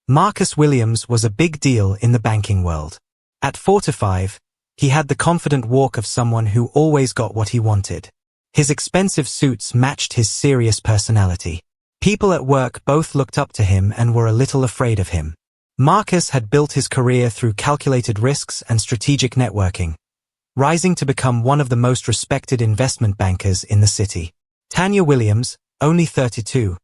Marcus Williams was a big deal in the banking world. At 4 to 5, he had the confident walk of someone who always got what he wanted. His expensive suits matched his serious personality. People at work both looked up to him and were a little afraid of him. Marcus had built his career through calculated risks and strategic networking, rising to become one of the most respected investment bankers in the city. Tanya Williams, only 32,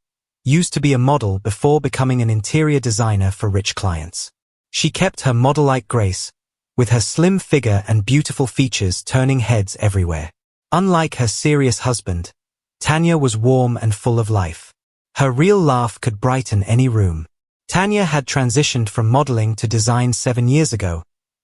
used to be a model before becoming an interior designer for rich clients. She kept her model-like grace, with her slim figure and beautiful features turning heads everywhere. Unlike her serious husband, Tanya was warm and full of life. Her real laugh could brighten any room. Tanya had transitioned from modeling to design 7 years ago,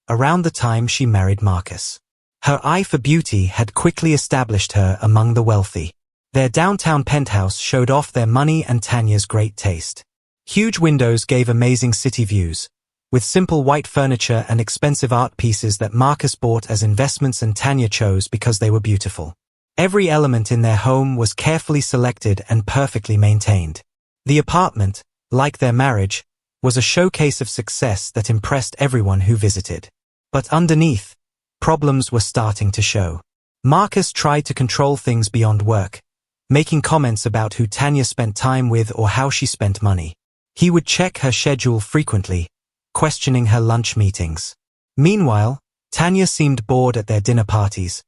around the time she married Marcus. Her eye for beauty had quickly established her among the wealthy. Their downtown penthouse showed off their money and Tanya's great taste. Huge windows gave amazing city views, with simple white furniture and expensive art pieces that Marcus bought as investments and Tanya chose because they were beautiful. Every element in their home was carefully selected and perfectly maintained. The apartment, like their marriage, was a showcase of success that impressed everyone who visited. But underneath, problems were starting to show. Marcus tried to control things beyond work, making comments about who Tanya spent time with or how she spent money. He would check her schedule frequently, questioning her lunch meetings. Meanwhile, Tanya seemed bored at their dinner parties,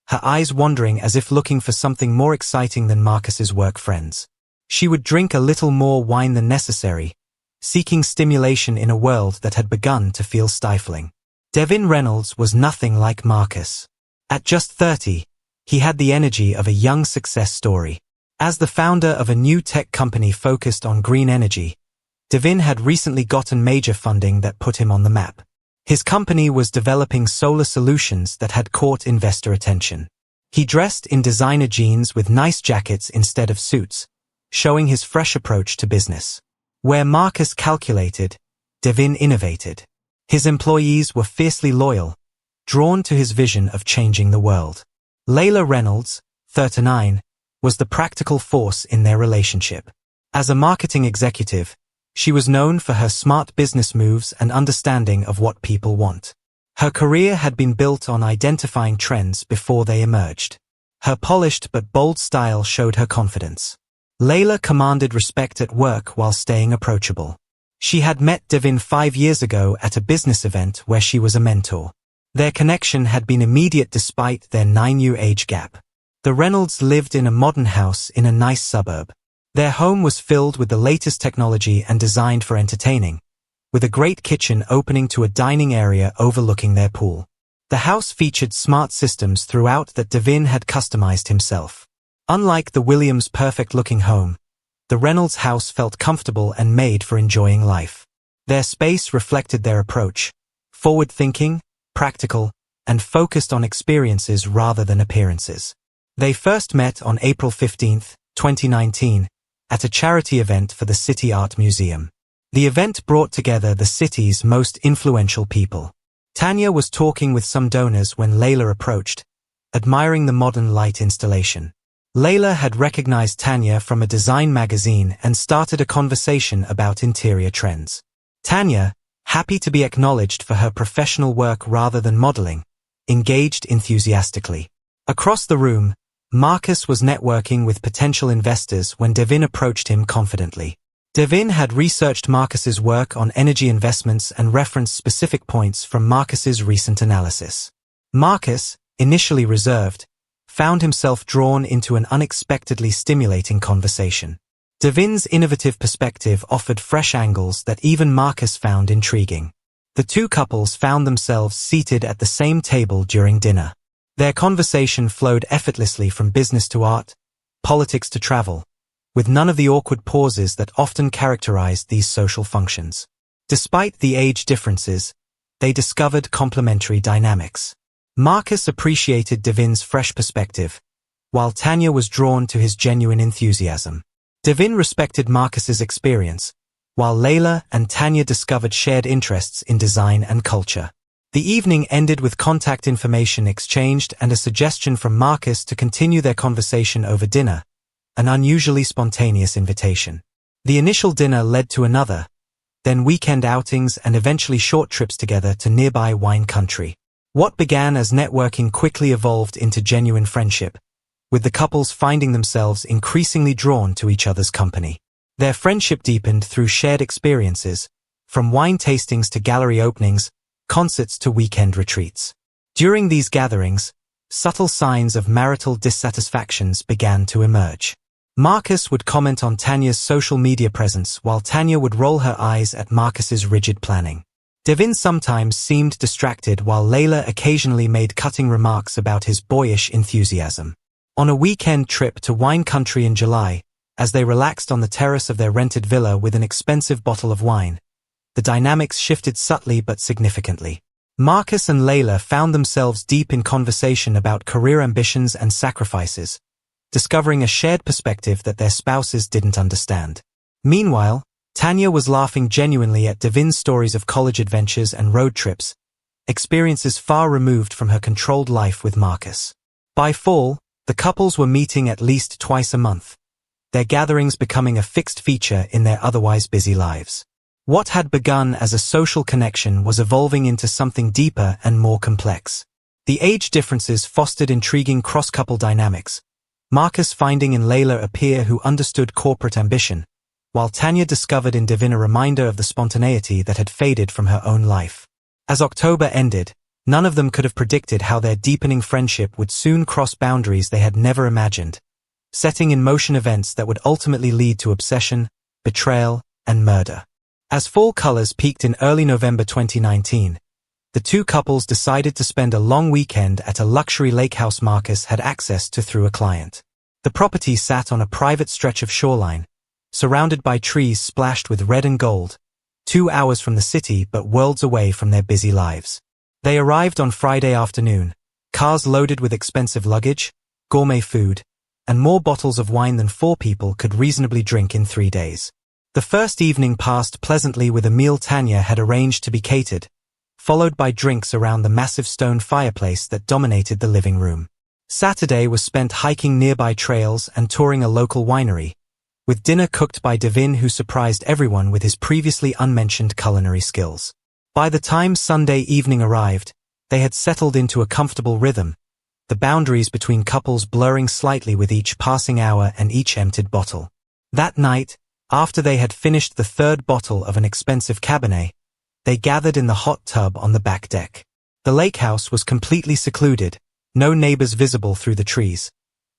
her eyes wandering as if looking for something more exciting than Marcus's work friends. She would drink a little more wine than necessary, seeking stimulation in a world that had begun to feel stifling. Devin Reynolds was nothing like Marcus. At just 30, he had the energy of a young success story. As the founder of a new tech company focused on green energy, Devin had recently gotten major funding that put him on the map. His company was developing solar solutions that had caught investor attention. He dressed in designer jeans with nice jackets instead of suits, showing his fresh approach to business. Where Marcus calculated, Devin innovated. His employees were fiercely loyal, drawn to his vision of changing the world. Layla Reynolds, 39, was the practical force in their relationship. As a marketing executive, she was known for her smart business moves and understanding of what people want. Her career had been built on identifying trends before they emerged. Her polished but bold style showed her confidence. Layla commanded respect at work while staying approachable. She had met Devin 5 years ago at a business event where she was a mentor. Their connection had been immediate despite their 9-year age gap. The Reynolds lived in a modern house in a nice suburb. Their home was filled with the latest technology and designed for entertaining, with a great kitchen opening to a dining area overlooking their pool. The house featured smart systems throughout that Devin had customized himself. Unlike the Williams' perfect-looking home, the Reynolds house felt comfortable and made for enjoying life. Their space reflected their approach, forward-thinking, practical, and focused on experiences rather than appearances. They first met on April 15, 2019, at a charity event for the City Art Museum. The event brought together the city's most influential people. Tanya was talking with some donors when Layla approached, admiring the modern light installation. Layla had recognized Tanya from a design magazine and started a conversation about interior trends. Tanya, happy to be acknowledged for her professional work rather than modeling, engaged enthusiastically. Across the room, Marcus was networking with potential investors when Devin approached him confidently. Devin had researched Marcus's work on energy investments and referenced specific points from Marcus's recent analysis. Marcus, initially reserved, found himself drawn into an unexpectedly stimulating conversation. Devin's innovative perspective offered fresh angles that even Marcus found intriguing. The two couples found themselves seated at the same table during dinner. Their conversation flowed effortlessly from business to art, politics to travel, with none of the awkward pauses that often characterized these social functions. Despite the age differences, they discovered complementary dynamics. Marcus appreciated Devin's fresh perspective, while Tanya was drawn to his genuine enthusiasm. Devin respected Marcus's experience, while Layla and Tanya discovered shared interests in design and culture. The evening ended with contact information exchanged and a suggestion from Marcus to continue their conversation over dinner, an unusually spontaneous invitation. The initial dinner led to another, then weekend outings and eventually short trips together to nearby wine country. What began as networking quickly evolved into genuine friendship, with the couples finding themselves increasingly drawn to each other's company. Their friendship deepened through shared experiences, from wine tastings to gallery openings, concerts to weekend retreats. During these gatherings, subtle signs of marital dissatisfactions began to emerge. Marcus would comment on Tanya's social media presence while Tanya would roll her eyes at Marcus's rigid planning. Devin sometimes seemed distracted while Layla occasionally made cutting remarks about his boyish enthusiasm. On a weekend trip to wine country in July, as they relaxed on the terrace of their rented villa with an expensive bottle of wine, the dynamics shifted subtly but significantly. Marcus and Layla found themselves deep in conversation about career ambitions and sacrifices, discovering a shared perspective that their spouses didn't understand. Meanwhile, Tanya was laughing genuinely at Devin's stories of college adventures and road trips, experiences far removed from her controlled life with Marcus. By fall, the couples were meeting at least twice a month, their gatherings becoming a fixed feature in their otherwise busy lives. What had begun as a social connection was evolving into something deeper and more complex. The age differences fostered intriguing cross-couple dynamics, Marcus finding in Layla a peer who understood corporate ambition, while Tanya discovered in Devin a reminder of the spontaneity that had faded from her own life. As October ended, none of them could have predicted how their deepening friendship would soon cross boundaries they had never imagined, setting in motion events that would ultimately lead to obsession, betrayal, and murder. As fall colors peaked in early November 2019, the two couples decided to spend a long weekend at a luxury lake house Marcus had access to through a client. The property sat on a private stretch of shoreline, surrounded by trees splashed with red and gold, 2 hours from the city but worlds away from their busy lives. They arrived on Friday afternoon, cars loaded with expensive luggage, gourmet food, and more bottles of wine than 4 people could reasonably drink in 3 days. The first evening passed pleasantly with a meal Tanya had arranged to be catered, followed by drinks around the massive stone fireplace that dominated the living room. Saturday was spent hiking nearby trails and touring a local winery, with dinner cooked by Devin, who surprised everyone with his previously unmentioned culinary skills. By the time Sunday evening arrived, they had settled into a comfortable rhythm, the boundaries between couples blurring slightly with each passing hour and each emptied bottle. That night, after they had finished the 3rd bottle of an expensive Cabernet, they gathered in the hot tub on the back deck. The lake house was completely secluded, no neighbors visible through the trees.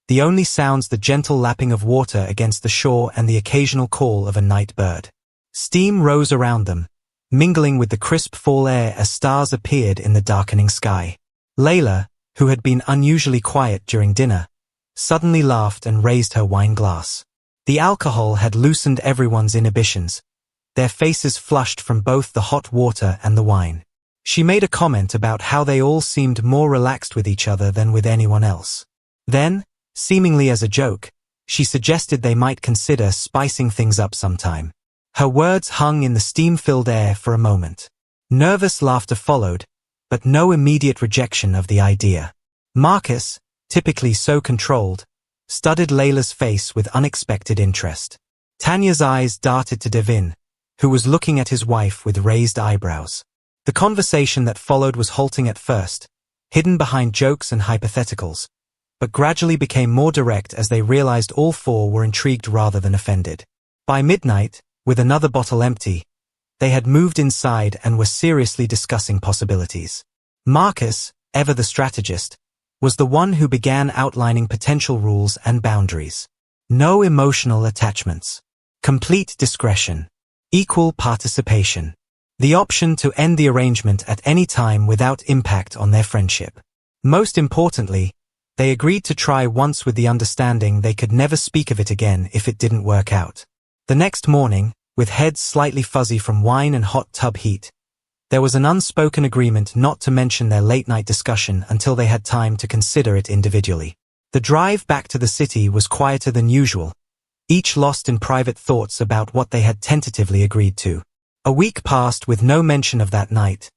The only sounds the gentle lapping of water against the shore and the occasional call of a night bird. Steam rose around them, mingling with the crisp fall air as stars appeared in the darkening sky. Layla, who had been unusually quiet during dinner, suddenly laughed and raised her wine glass. The alcohol had loosened everyone's inhibitions, their faces flushed from both the hot water and the wine. She made a comment about how they all seemed more relaxed with each other than with anyone else. Then, seemingly as a joke, she suggested they might consider spicing things up sometime. Her words hung in the steam-filled air for a moment. Nervous laughter followed, but no immediate rejection of the idea. Marcus, typically so controlled, studied Layla's face with unexpected interest. Tanya's eyes darted to Devin, who was looking at his wife with raised eyebrows. The conversation that followed was halting at first, hidden behind jokes and hypotheticals, but gradually became more direct as they realized all 4 were intrigued rather than offended. By midnight, with another bottle empty, they had moved inside and were seriously discussing possibilities. Marcus, ever the strategist, was the one who began outlining potential rules and boundaries. No emotional attachments. Complete discretion. Equal participation. The option to end the arrangement at any time without impact on their friendship. Most importantly, they agreed to try once with the understanding they could never speak of it again if it didn't work out. The next morning, with heads slightly fuzzy from wine and hot tub heat, there was an unspoken agreement not to mention their late-night discussion until they had time to consider it individually. The drive back to the city was quieter than usual, each lost in private thoughts about what they had tentatively agreed to. A week passed with no mention of that night,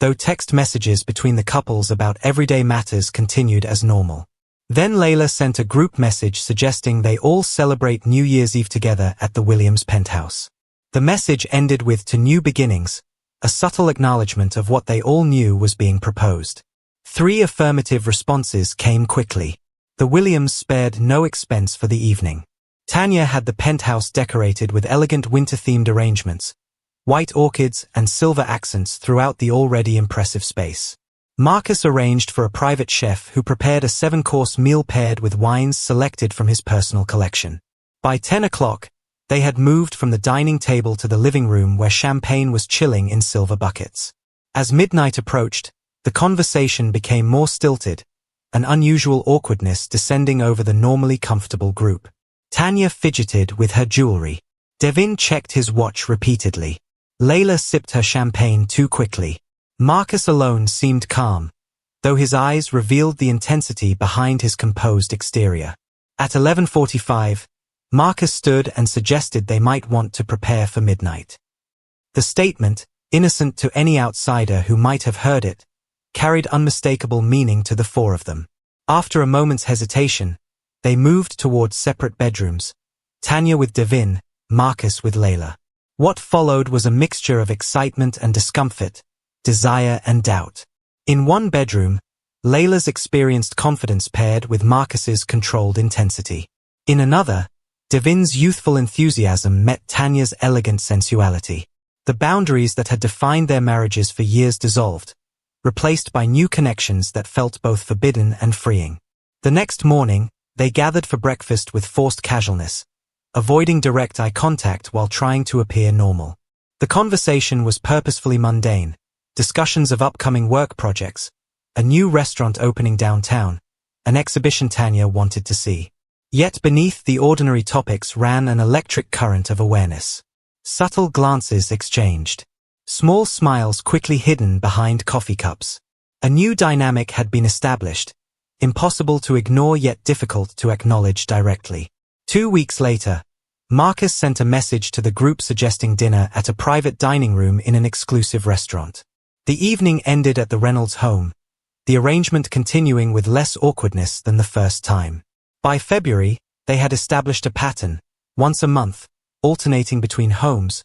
though text messages between the couples about everyday matters continued as normal. Then Layla sent a group message suggesting they all celebrate New Year's Eve together at the Williams penthouse. The message ended with "to new beginnings," a subtle acknowledgement of what they all knew was being proposed. 3 affirmative responses came quickly. The Williams spared no expense for the evening. Tanya had the penthouse decorated with elegant winter-themed arrangements, white orchids and silver accents throughout the already impressive space. Marcus arranged for a private chef who prepared a 7-course meal paired with wines selected from his personal collection. By 10 o'clock, they had moved from the dining table to the living room where champagne was chilling in silver buckets. As midnight approached, the conversation became more stilted, an unusual awkwardness descending over the normally comfortable group. Tanya fidgeted with her jewelry. Devin checked his watch repeatedly. Layla sipped her champagne too quickly. Marcus alone seemed calm, though his eyes revealed the intensity behind his composed exterior. At 11:45, Marcus stood and suggested they might want to prepare for midnight. The statement, innocent to any outsider who might have heard it, carried unmistakable meaning to the 4 of them. After a moment's hesitation, they moved towards separate bedrooms, Tanya with Devin, Marcus with Layla. What followed was a mixture of excitement and discomfort, desire and doubt. In one bedroom, Layla's experienced confidence paired with Marcus's controlled intensity. In another, Devin's youthful enthusiasm met Tanya's elegant sensuality. The boundaries that had defined their marriages for years dissolved, replaced by new connections that felt both forbidden and freeing. The next morning, they gathered for breakfast with forced casualness, avoiding direct eye contact while trying to appear normal. The conversation was purposefully mundane, discussions of upcoming work projects, a new restaurant opening downtown, an exhibition Tanya wanted to see. Yet beneath the ordinary topics ran an electric current of awareness. Subtle glances exchanged. Small smiles quickly hidden behind coffee cups. A new dynamic had been established, impossible to ignore yet difficult to acknowledge directly. 2 weeks later, Marcus sent a message to the group suggesting dinner at a private dining room in an exclusive restaurant. The evening ended at the Reynolds home, the arrangement continuing with less awkwardness than the first time. By February, they had established a pattern, once a month, alternating between homes,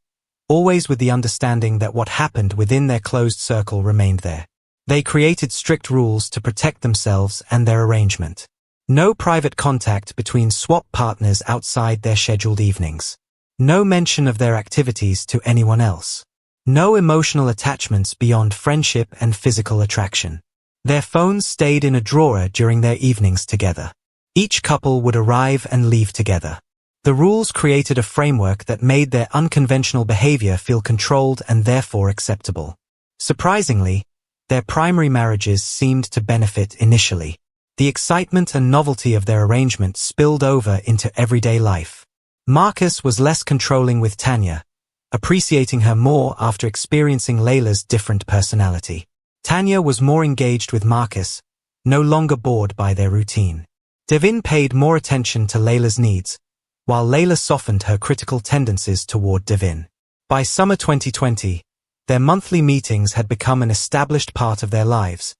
always with the understanding that what happened within their closed circle remained there. They created strict rules to protect themselves and their arrangement. No private contact between swap partners outside their scheduled evenings. No mention of their activities to anyone else. No emotional attachments beyond friendship and physical attraction. Their phones stayed in a drawer during their evenings together. Each couple would arrive and leave together. The rules created a framework that made their unconventional behavior feel controlled and therefore acceptable. Surprisingly, their primary marriages seemed to benefit initially. The excitement and novelty of their arrangement spilled over into everyday life. Marcus was less controlling with Tanya, appreciating her more after experiencing Layla's different personality. Tanya was more engaged with Marcus, no longer bored by their routine. Devin paid more attention to Layla's needs, while Layla softened her critical tendencies toward Devin. By summer 2020, their monthly meetings had become an established part of their lives,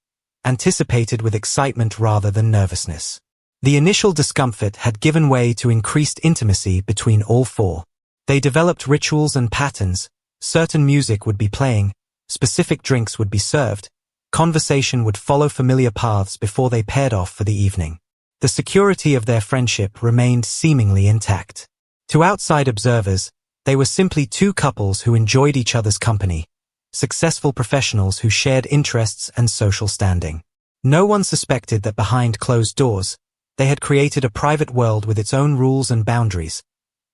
anticipated with excitement rather than nervousness. The initial discomfort had given way to increased intimacy between all 4. They developed rituals and patterns, certain music would be playing, specific drinks would be served, conversation would follow familiar paths before they paired off for the evening. The security of their friendship remained seemingly intact. To outside observers, they were simply 2 couples who enjoyed each other's company, successful professionals who shared interests and social standing. No one suspected that behind closed doors, they had created a private world with its own rules and boundaries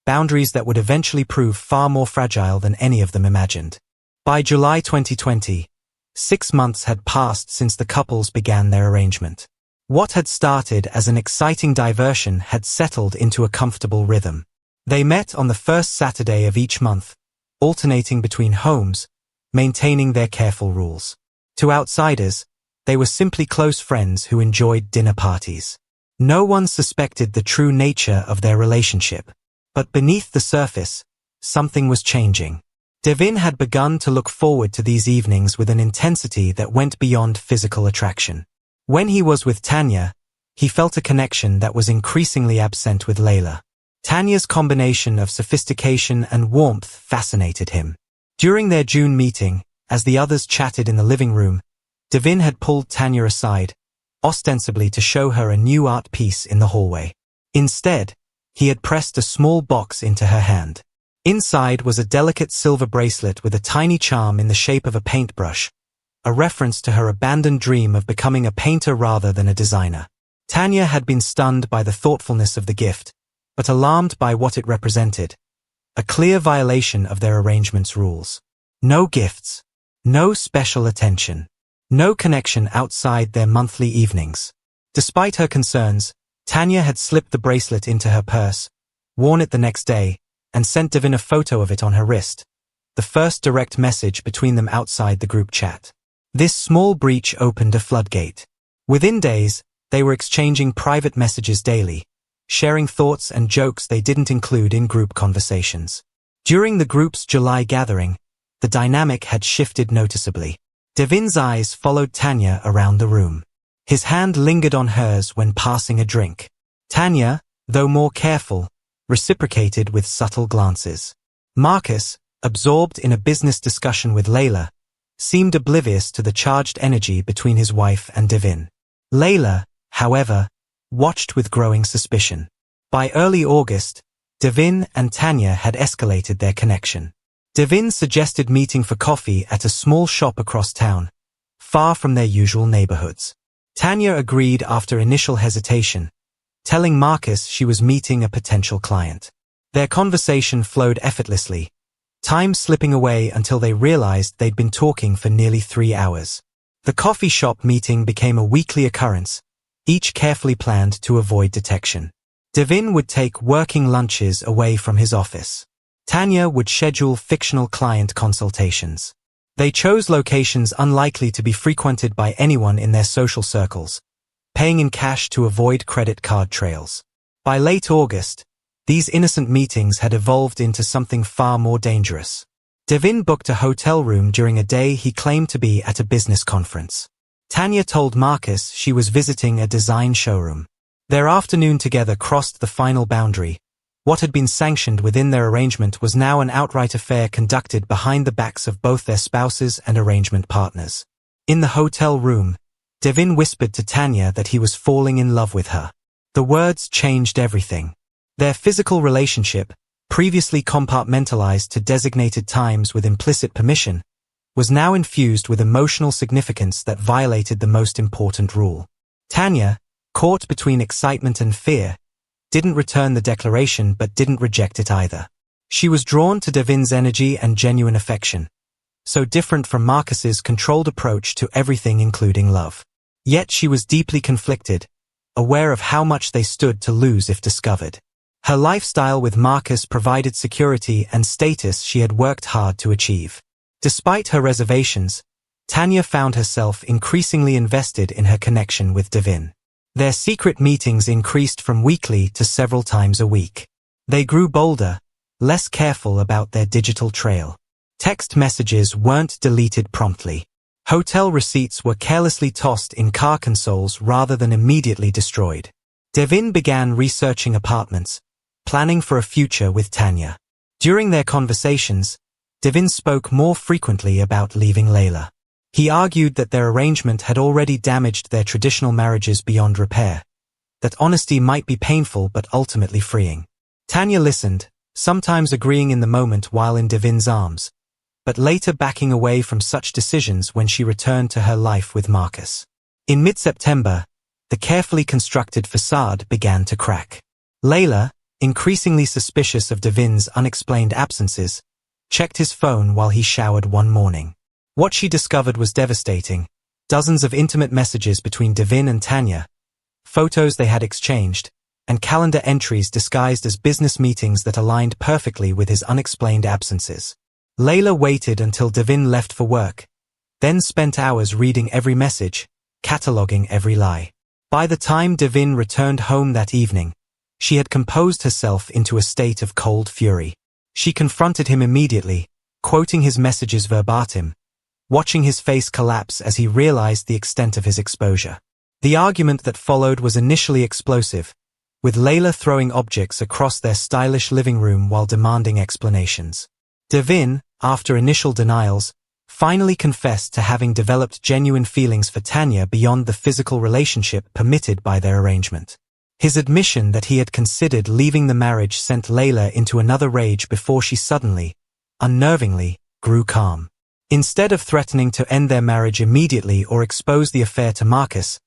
that would eventually prove far more fragile than any of them imagined. By July 2020, 6 months had passed since the couples began their arrangement. What had started as an exciting diversion had settled into a comfortable rhythm. They met on the first Saturday of each month, alternating between homes, maintaining their careful rules. To outsiders, they were simply close friends who enjoyed dinner parties. No one suspected the true nature of their relationship. But beneath the surface, something was changing. Devin had begun to look forward to these evenings with an intensity that went beyond physical attraction. When he was with Tanya, he felt a connection that was increasingly absent with Layla. Tanya's combination of sophistication and warmth fascinated him. During their June meeting, as the others chatted in the living room, Devin had pulled Tanya aside, ostensibly to show her a new art piece in the hallway. Instead, he had pressed a small box into her hand. Inside was a delicate silver bracelet with a tiny charm in the shape of a paintbrush, a reference to her abandoned dream of becoming a painter rather than a designer. Tanya had been stunned by the thoughtfulness of the gift, but alarmed by what it represented, a clear violation of their arrangement's rules. No gifts, no special attention, no connection outside their monthly evenings. Despite her concerns, Tanya had slipped the bracelet into her purse, worn it the next day, and sent Devin a photo of it on her wrist, the first direct message between them outside the group chat. This small breach opened a floodgate. Within days, they were exchanging private messages daily, sharing thoughts and jokes they didn't include in group conversations. During the group's July gathering, the dynamic had shifted noticeably. Devin's eyes followed Tanya around the room. His hand lingered on hers when passing a drink. Tanya, though more careful, reciprocated with subtle glances. Marcus, absorbed in a business discussion with Layla, seemed oblivious to the charged energy between his wife and Devin. Layla, however, watched with growing suspicion. By early August, Devin and Tanya had escalated their connection. Devin suggested meeting for coffee at a small shop across town, far from their usual neighborhoods. Tanya agreed after initial hesitation, telling Marcus she was meeting a potential client. Their conversation flowed effortlessly, time slipping away until they realized they'd been talking for nearly 3 hours. The coffee shop meeting became a weekly occurrence, each carefully planned to avoid detection. Devin would take working lunches away from his office. Tanya would schedule fictional client consultations. They chose locations unlikely to be frequented by anyone in their social circles, paying in cash to avoid credit card trails. By late August, these innocent meetings had evolved into something far more dangerous. Devin booked a hotel room during a day he claimed to be at a business conference. Tanya told Marcus she was visiting a design showroom. Their afternoon together crossed the final boundary. What had been sanctioned within their arrangement was now an outright affair conducted behind the backs of both their spouses and arrangement partners. In the hotel room, Devin whispered to Tanya that he was falling in love with her. The words changed everything. Their physical relationship, previously compartmentalized to designated times with implicit permission, was now infused with emotional significance that violated the most important rule. Tanya, caught between excitement and fear, didn't return the declaration but didn't reject it either. She was drawn to Devin's energy and genuine affection, so different from Marcus's controlled approach to everything including love. Yet she was deeply conflicted, aware of how much they stood to lose if discovered. Her lifestyle with Marcus provided security and status she had worked hard to achieve. Despite her reservations, Tanya found herself increasingly invested in her connection with Devin. Their secret meetings increased from weekly to several times a week. They grew bolder, less careful about their digital trail. Text messages weren't deleted promptly. Hotel receipts were carelessly tossed in car consoles rather than immediately destroyed. Devin began researching apartments, planning for a future with Tanya. During their conversations, Devin spoke more frequently about leaving Layla. He argued that their arrangement had already damaged their traditional marriages beyond repair, that honesty might be painful but ultimately freeing. Tanya listened, sometimes agreeing in the moment while in Devin's arms, but later backing away from such decisions when she returned to her life with Marcus. In mid-September, the carefully constructed facade began to crack. Layla, increasingly suspicious of Devin's unexplained absences, checked his phone while he showered one morning. What she discovered was devastating. Dozens of intimate messages between Devin and Tanya, photos they had exchanged, and calendar entries disguised as business meetings that aligned perfectly with his unexplained absences. Layla waited until Devin left for work, then spent hours reading every message, cataloging every lie. By the time Devin returned home that evening, she had composed herself into a state of cold fury. She confronted him immediately, quoting his messages verbatim, watching his face collapse as he realized the extent of his exposure. The argument that followed was initially explosive, with Layla throwing objects across their stylish living room while demanding explanations. Devin, after initial denials, finally confessed to having developed genuine feelings for Tanya beyond the physical relationship permitted by their arrangement. His admission that he had considered leaving the marriage sent Layla into another rage before she suddenly, unnervingly, grew calm. Instead of threatening to end their marriage immediately or expose the affair to Marcus,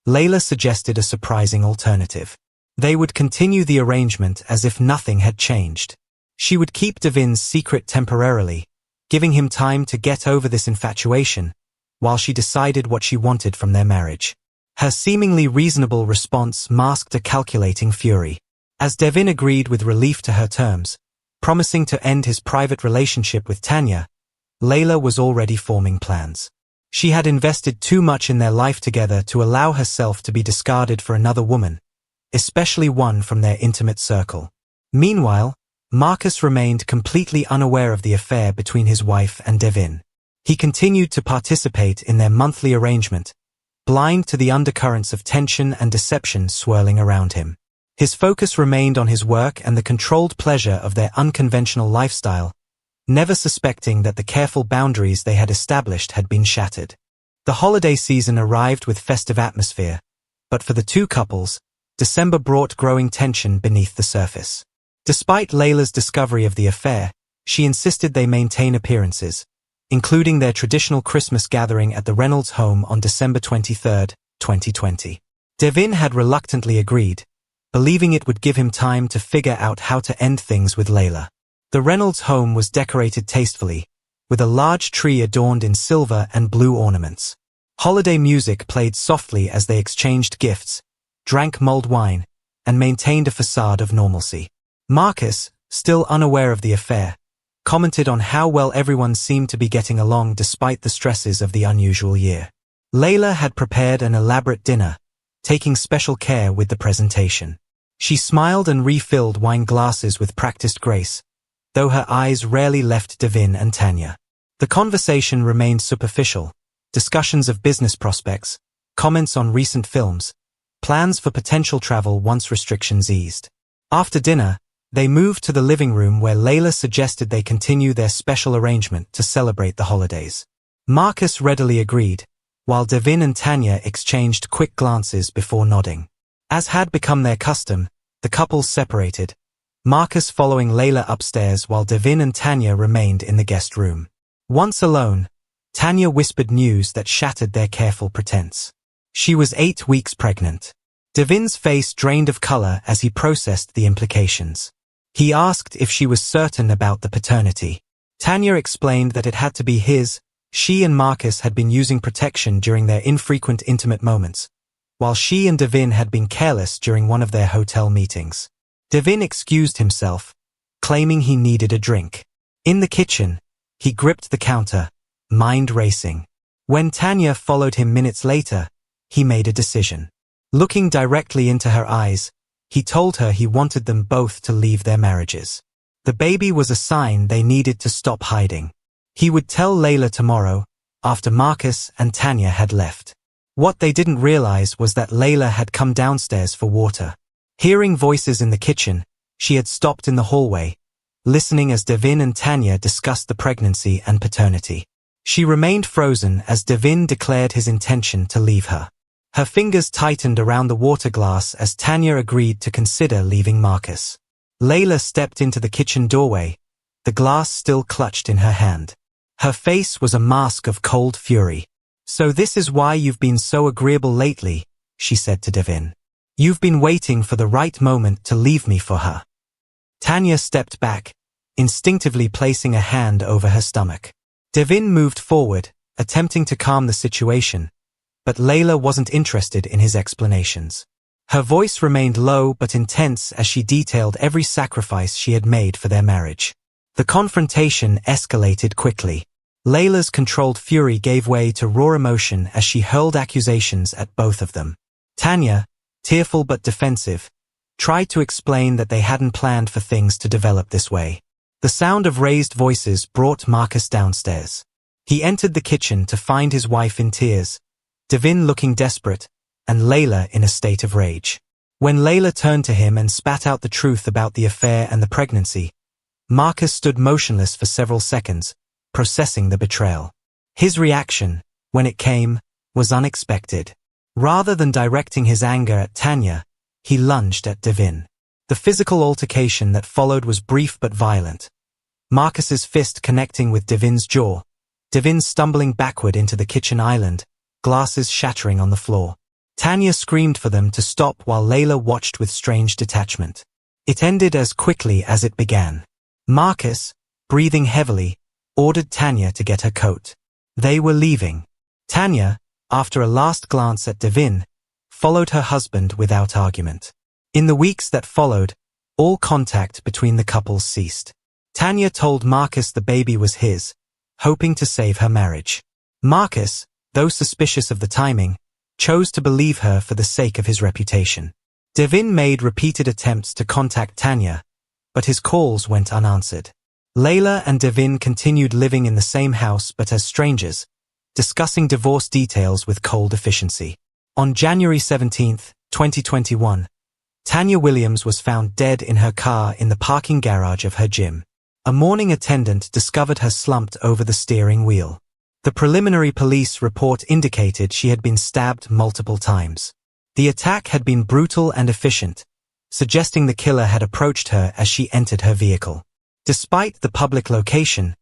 Layla suggested a surprising alternative. They would continue the arrangement as if nothing had changed. She would keep Devin's secret temporarily, giving him time to get over this infatuation, while she decided what she wanted from their marriage. Her seemingly reasonable response masked a calculating fury. As Devin agreed with relief to her terms, promising to end his private relationship with Tanya, Layla was already forming plans. She had invested too much in their life together to allow herself to be discarded for another woman, especially one from their intimate circle. Meanwhile, Marcus remained completely unaware of the affair between his wife and Devin. He continued to participate in their monthly arrangement, blind to the undercurrents of tension and deception swirling around him. His focus remained on his work and the controlled pleasure of their unconventional lifestyle, never suspecting that the careful boundaries they had established had been shattered. The holiday season arrived with festive atmosphere, but for the two couples, December brought growing tension beneath the surface. Despite Layla's discovery of the affair, she insisted they maintain appearances, including their traditional Christmas gathering at the Reynolds home on December 23, 2020. Devin had reluctantly agreed, believing it would give him time to figure out how to end things with Layla. The Reynolds home was decorated tastefully, with a large tree adorned in silver and blue ornaments. Holiday music played softly as they exchanged gifts, drank mulled wine, and maintained a facade of normalcy. Marcus, still unaware of the affair, commented on how well everyone seemed to be getting along despite the stresses of the unusual year. Layla had prepared an elaborate dinner, taking special care with the presentation. She smiled and refilled wine glasses with practiced grace, though her eyes rarely left Devin and Tanya. The conversation remained superficial, discussions of business prospects, comments on recent films, plans for potential travel once restrictions eased. After dinner, they moved to the living room where Layla suggested they continue their special arrangement to celebrate the holidays. Marcus readily agreed, while Devin and Tanya exchanged quick glances before nodding. As had become their custom, the couple separated, Marcus following Layla upstairs while Devin and Tanya remained in the guest room. Once alone, Tanya whispered news that shattered their careful pretense. She was 8 weeks pregnant. Devin's face drained of color as he processed the implications. He asked if she was certain about the paternity. Tanya explained that it had to be his. She and Marcus had been using protection during their infrequent intimate moments, while she and Devin had been careless during one of their hotel meetings. Devin excused himself, claiming he needed a drink. In the kitchen, he gripped the counter, mind racing. When Tanya followed him minutes later, he made a decision. Looking directly into her eyes, he told her he wanted them both to leave their marriages. The baby was a sign they needed to stop hiding. He would tell Layla tomorrow, after Marcus and Tanya had left. What they didn't realize was that Layla had come downstairs for water. Hearing voices in the kitchen, she had stopped in the hallway, listening as Devin and Tanya discussed the pregnancy and paternity. She remained frozen as Devin declared his intention to leave her. Her fingers tightened around the water glass as Tanya agreed to consider leaving Marcus. Layla stepped into the kitchen doorway, the glass still clutched in her hand. Her face was a mask of cold fury. "So this is why you've been so agreeable lately," she said to Devin. "You've been waiting for the right moment to leave me for her." Tanya stepped back, instinctively placing a hand over her stomach. Devin moved forward, attempting to calm the situation, but Layla wasn't interested in his explanations. Her voice remained low but intense as she detailed every sacrifice she had made for their marriage. The confrontation escalated quickly. Layla's controlled fury gave way to raw emotion as she hurled accusations at both of them. Tanya, tearful but defensive, tried to explain that they hadn't planned for things to develop this way. The sound of raised voices brought Marcus downstairs. He entered the kitchen to find his wife in tears, Devin looking desperate, and Layla in a state of rage. When Layla turned to him and spat out the truth about the affair and the pregnancy, Marcus stood motionless for several seconds, processing the betrayal. His reaction, when it came, was unexpected. Rather than directing his anger at Tanya, he lunged at Devin. The physical altercation that followed was brief but violent. Marcus's fist connecting with Devin's jaw, Devin stumbling backward into the kitchen island, glasses shattering on the floor. Tanya screamed for them to stop while Layla watched with strange detachment. It ended as quickly as it began. Marcus, breathing heavily, ordered Tanya to get her coat. They were leaving. Tanya, after a last glance at Devin, followed her husband without argument. In the weeks that followed, all contact between the couples ceased. Tanya told Marcus the baby was his, hoping to save her marriage. Marcus, though suspicious of the timing, chose to believe her for the sake of his reputation. Devin made repeated attempts to contact Tanya, but his calls went unanswered. Layla and Devin continued living in the same house but as strangers, discussing divorce details with cold efficiency. On January 17, 2021, Tanya Williams was found dead in her car in the parking garage of her gym. A morning attendant discovered her slumped over the steering wheel. The preliminary police report indicated she had been stabbed multiple times. The attack had been brutal and efficient, suggesting the killer had approached her as she entered her vehicle. Despite the public location,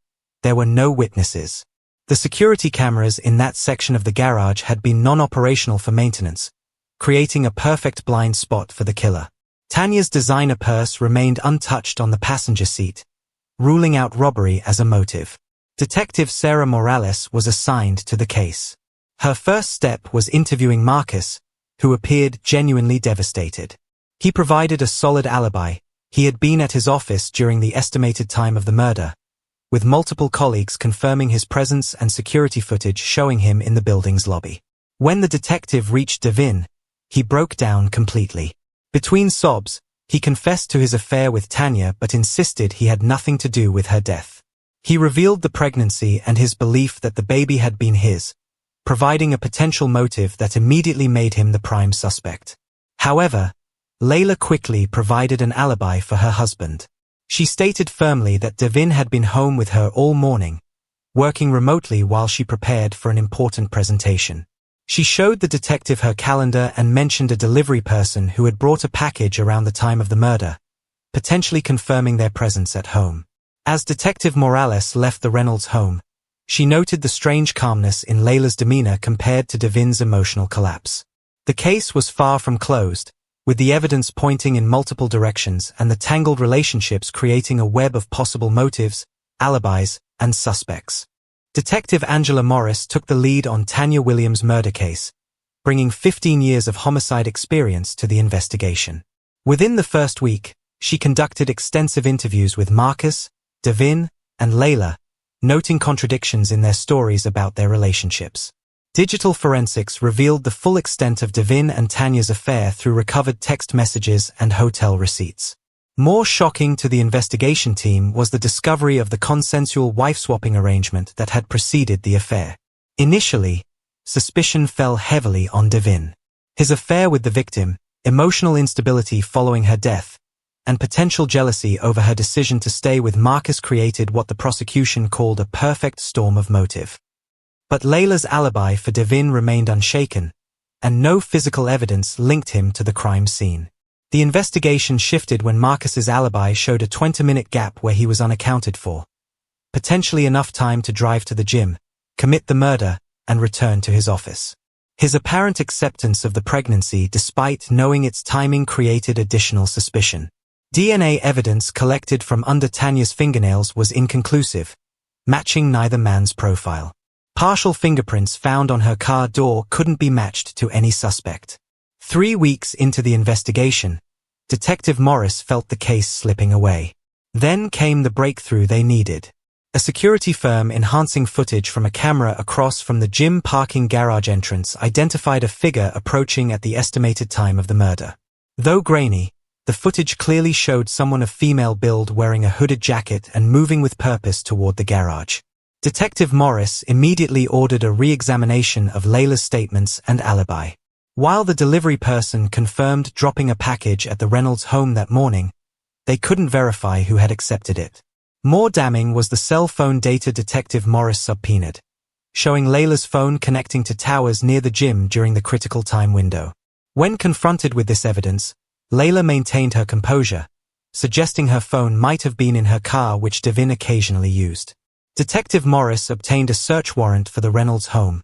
there were no witnesses. The security cameras in that section of the garage had been non-operational for maintenance, creating a perfect blind spot for the killer. Tanya's designer purse remained untouched on the passenger seat, ruling out robbery as a motive. Detective Sarah Morales was assigned to the case. Her first step was interviewing Marcus, who appeared genuinely devastated. He provided a solid alibi. He had been at his office during the estimated time of the murder, with multiple colleagues confirming his presence and security footage showing him in the building's lobby. When the detective reached Devin, he broke down completely. Between sobs, he confessed to his affair with Tanya but insisted he had nothing to do with her death. He revealed the pregnancy and his belief that the baby had been his, providing a potential motive that immediately made him the prime suspect. However, Layla quickly provided an alibi for her husband. She stated firmly that Devin had been home with her all morning, working remotely while she prepared for an important presentation. She showed the detective her calendar and mentioned a delivery person who had brought a package around the time of the murder, potentially confirming their presence at home. As Detective Morales left the Reynolds home, she noted the strange calmness in Layla's demeanor compared to Devin's emotional collapse. The case was far from closed, with the evidence pointing in multiple directions and the tangled relationships creating a web of possible motives, alibis, and suspects. Detective Angela Morris took the lead on Tanya Williams' murder case, bringing 15 years of homicide experience to the investigation. Within the first week, she conducted extensive interviews with Marcus, Devin, and Layla, noting contradictions in their stories about their relationships. Digital forensics revealed the full extent of Devin and Tanya's affair through recovered text messages and hotel receipts. More shocking to the investigation team was the discovery of the consensual wife-swapping arrangement that had preceded the affair. Initially, suspicion fell heavily on Devin. His affair with the victim, emotional instability following her death, and potential jealousy over her decision to stay with Marcus created what the prosecution called a perfect storm of motive. But Layla's alibi for Devin remained unshaken, and no physical evidence linked him to the crime scene. The investigation shifted when Marcus's alibi showed a 20-minute gap where he was unaccounted for, potentially enough time to drive to the gym, commit the murder, and return to his office. His apparent acceptance of the pregnancy despite knowing its timing created additional suspicion. DNA evidence collected from under Tanya's fingernails was inconclusive, matching neither man's profile. Partial fingerprints found on her car door couldn't be matched to any suspect. 3 weeks into the investigation, Detective Morris felt the case slipping away. Then came the breakthrough they needed. A security firm enhancing footage from a camera across from the gym parking garage entrance identified a figure approaching at the estimated time of the murder. Though grainy, the footage clearly showed someone of female build wearing a hooded jacket and moving with purpose toward the garage. Detective Morris immediately ordered a re-examination of Layla's statements and alibi. While the delivery person confirmed dropping a package at the Reynolds home that morning, they couldn't verify who had accepted it. More damning was the cell phone data Detective Morris subpoenaed, showing Layla's phone connecting to towers near the gym during the critical time window. When confronted with this evidence, Layla maintained her composure, suggesting her phone might have been in her car, which Devin occasionally used. Detective Morris obtained a search warrant for the Reynolds home,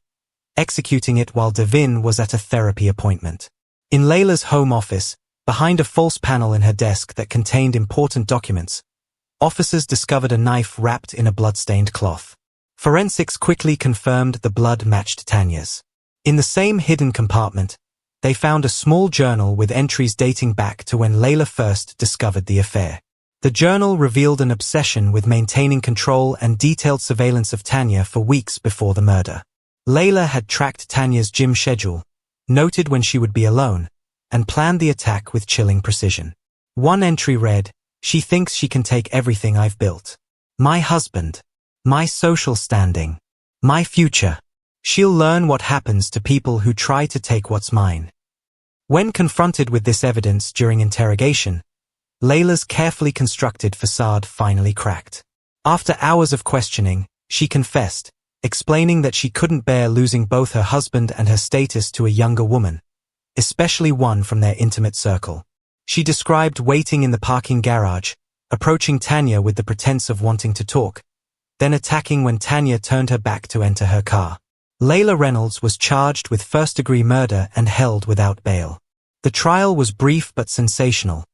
executing it while Devin was at a therapy appointment. In Layla's home office, behind a false panel in her desk that contained important documents, officers discovered a knife wrapped in a blood-stained cloth. Forensics quickly confirmed the blood matched Tanya's. In the same hidden compartment, they found a small journal with entries dating back to when Layla first discovered the affair. The journal revealed an obsession with maintaining control and detailed surveillance of Tanya for weeks before the murder. Layla had tracked Tanya's gym schedule, noted when she would be alone, and planned the attack with chilling precision. One entry read, "She thinks she can take everything I've built. My husband. My social standing. My future. She'll learn what happens to people who try to take what's mine." When confronted with this evidence during interrogation, Layla's carefully constructed facade finally cracked. After hours of questioning, she confessed, explaining that she couldn't bear losing both her husband and her status to a younger woman, especially one from their intimate circle. She described waiting in the parking garage, approaching Tanya with the pretense of wanting to talk, then attacking when Tanya turned her back to enter her car. Layla Reynolds was charged with first-degree murder and held without bail. The trial was brief but sensational,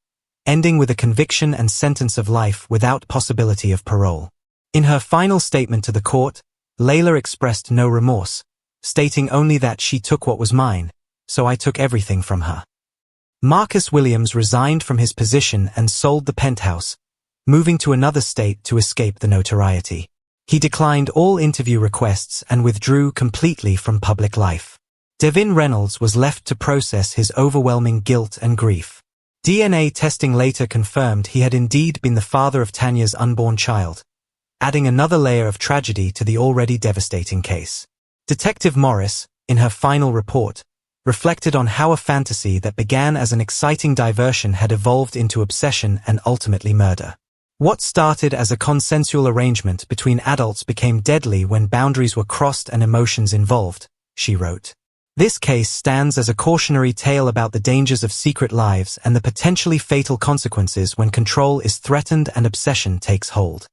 ending with a conviction and sentence of life without possibility of parole. In her final statement to the court, Layla expressed no remorse, stating only that she took what was mine, so I took everything from her. Marcus Williams resigned from his position and sold the penthouse, moving to another state to escape the notoriety. He declined all interview requests and withdrew completely from public life. Devin Reynolds was left to process his overwhelming guilt and grief. DNA testing later confirmed he had indeed been the father of Tanya's unborn child, adding another layer of tragedy to the already devastating case. Detective Morris, in her final report, reflected on how a fantasy that began as an exciting diversion had evolved into obsession and ultimately murder. What started as a consensual arrangement between adults became deadly when boundaries were crossed and emotions involved, she wrote. This case stands as a cautionary tale about the dangers of secret lives and the potentially fatal consequences when control is threatened and obsession takes hold.